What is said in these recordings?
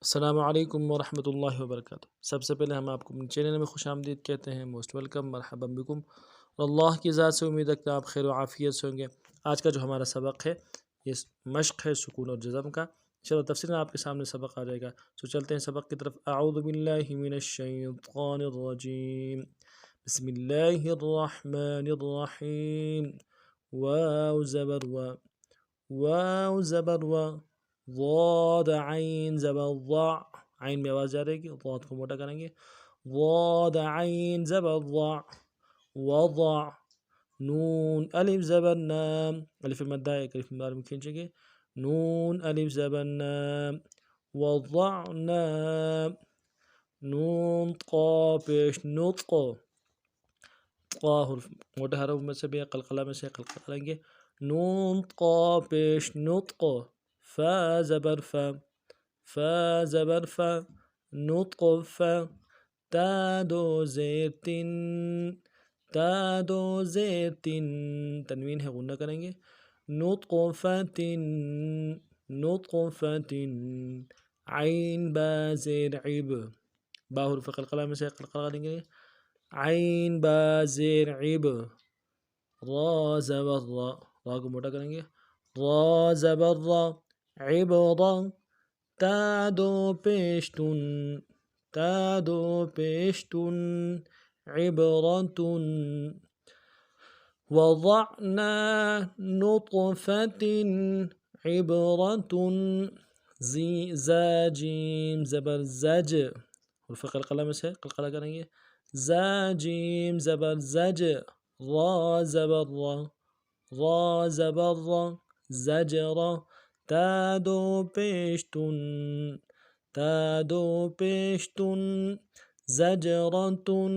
السلام علیکم ورحمۃ اللہ وبرکاتہ۔ سب سے پہلے ہم آپ کو اپنے چینل میں خوش آمدید کہتے ہیں، موسٹ ویلکم، مرحبا بکم، اور اللہ کی ذات سے امید رکھتے ہیں آپ خیر و عافیت سے ہوں گے۔ آج کا جو ہمارا سبق ہے یہ مشق ہے سکون اور جزم کا، چلو تفصیل آپ کے سامنے سبق آ جائے گا، تو چلتے ہیں سبق کی طرف۔ اعوذ باللہ من الشیطان الرجیم، بسم اللہ الرحمن الرحیم، واو زبر و، واو زبر و، ضاد عین زبر ضع، عین میں آواز جا رہے گی، ضاد کو موٹا کریں گے، ضاد عین زبر ضع، وضع، نون الف زبر نام، الف مدہ ایک الف مدار میں کھینچیں گے، نون الف زبر نام، وضعنا، نون قا پیش نطق، قا حرف موٹے حرف میں سے بھی قلقلہ میں سے قلقلہ کریں گے، نون قا پیش نطق، فا زبر فا، فا زبر فا، نطق فا، تا دو زیر تن، تا دو زیر تن، تنوین ہے غنہ کریں گے، نطق فتن، نطق فتن، عین با زیر عب، با حرف قلقلہ میں سے قلقلہ کریں گے، عین با زیر عب، را زبر را، را کو موٹا کریں گے، را زبر را، عبرا، تا دو پیشتن، تا دو پیشتن، عبرتن، وضعنا نطفة عبرة، زا جیم زبر زج، حرف قلقلہ میں سے قلقلہ کریں گے، زا جیم زبر زج، را زبر را، را زبر را، زجرا، تا دو پیشتن، تا دو پیشتن، زجرتن،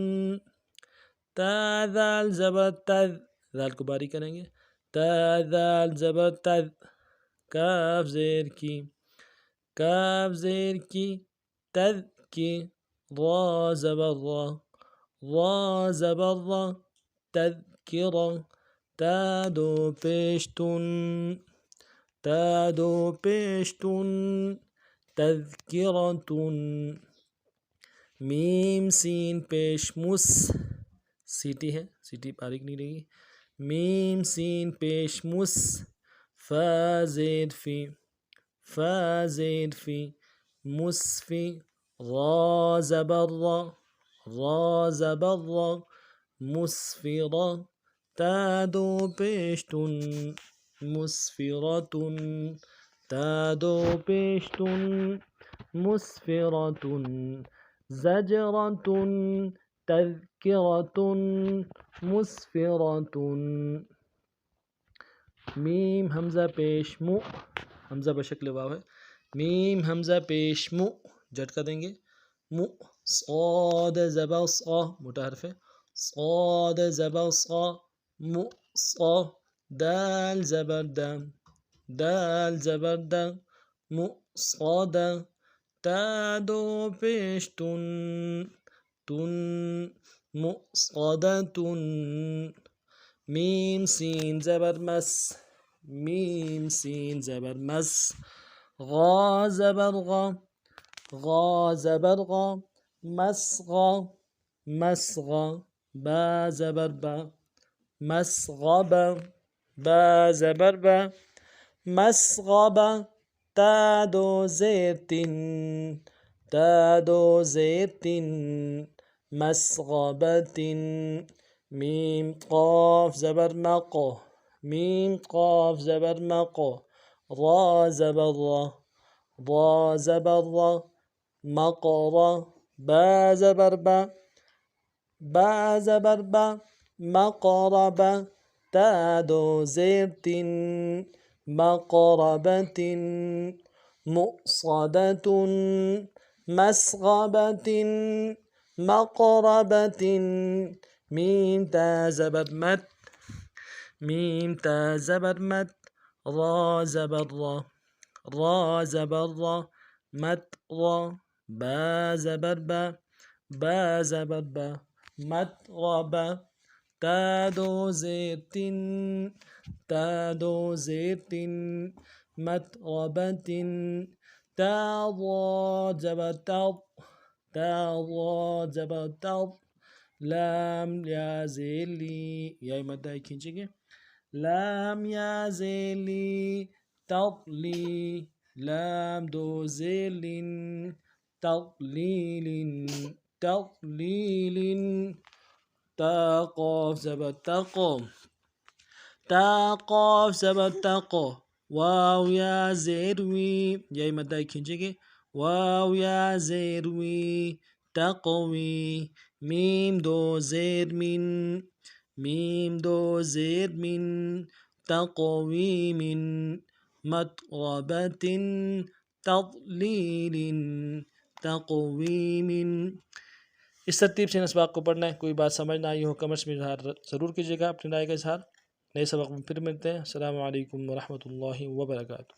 تا ذال زبر تذ، ذال کو باریک کریں گے، تا ذال زبر تذ، کاف زیر کی، کاف زیر کی، تذ کی، را زبر را، را زبر را، تذکرہ، تا دو پیشتن، تا دو پیشتن، تذکرتن، میم سین پیش مس، سیٹی ہے، سیٹی باریک نہیں رہی، میم سین پیش مس، فا زیر فی، فا زیر فی، مسفی، را زبر را، را زبر را، مسفرہ، تا دو پیشتن، مسفرتن، تا دو پیشتن، مسفرتن، زجرتن، تذکرتن، مسفرتن، میم حمزہ پیش مو، حمزہ بشکل واو ہے، میم حمزہ پیش مو، جھٹکا دیں گے، مو، صاد زبر صا، موٹا حرف ہے، صاد زبر صا، مو صا، دال زبر دا، دال زبر دا، مو صادا، تا دو پیشتن، تن، مصادتن، میم سین زبر مس، میم سین زبر مس، غا زبر غا، غا زبر غا، مسغا، مسغا، با زبر با، مسغبا، با زبر با، مسغبا، تا دو زیر تن، تا دو زیر تن، مسغبتن، میم قاف زبر مق، میم قاف زبر مق، را زبر را، را زبر را، مقرا، با زبر با، با زبر با، مقربا، تا دو زیر تن، مقربة، مؤصدة، مسغبة، مقربة، میم تا زبر مت، میم تا زبر مت، را زبر را، را زبر را، مت را، با زبر با، با زبر با، مت ربا، تا دو زیر تن، تا دو زیر تن، متربة، تا ضاد زبر تض تا ضاد زبر تض لام یا زیر لی یای مدہ کھینچیں گے لام یا زیر لی تضلی لام دو زیر لن تضلیل تضلیل تا قاف زبر تقو تا قاف زبر تقو واو یا زیر وی یای مدہ کھینچیں گے واو یا زیر وی تقوی میم دو زیر من میم دو زیر من تقویم متغبت تضلیل تقویم اس ترتیب سے ان اسباق کو پڑھنا ہے. کوئی بات سمجھ نہ آئی ہو کمنٹس میں اظہار ضرور کیجیے گا اپنی رائے کا اظہار. نئے سبق میں پھر ملتے ہیں. السلام علیکم ورحمۃ اللہ وبرکاتہ.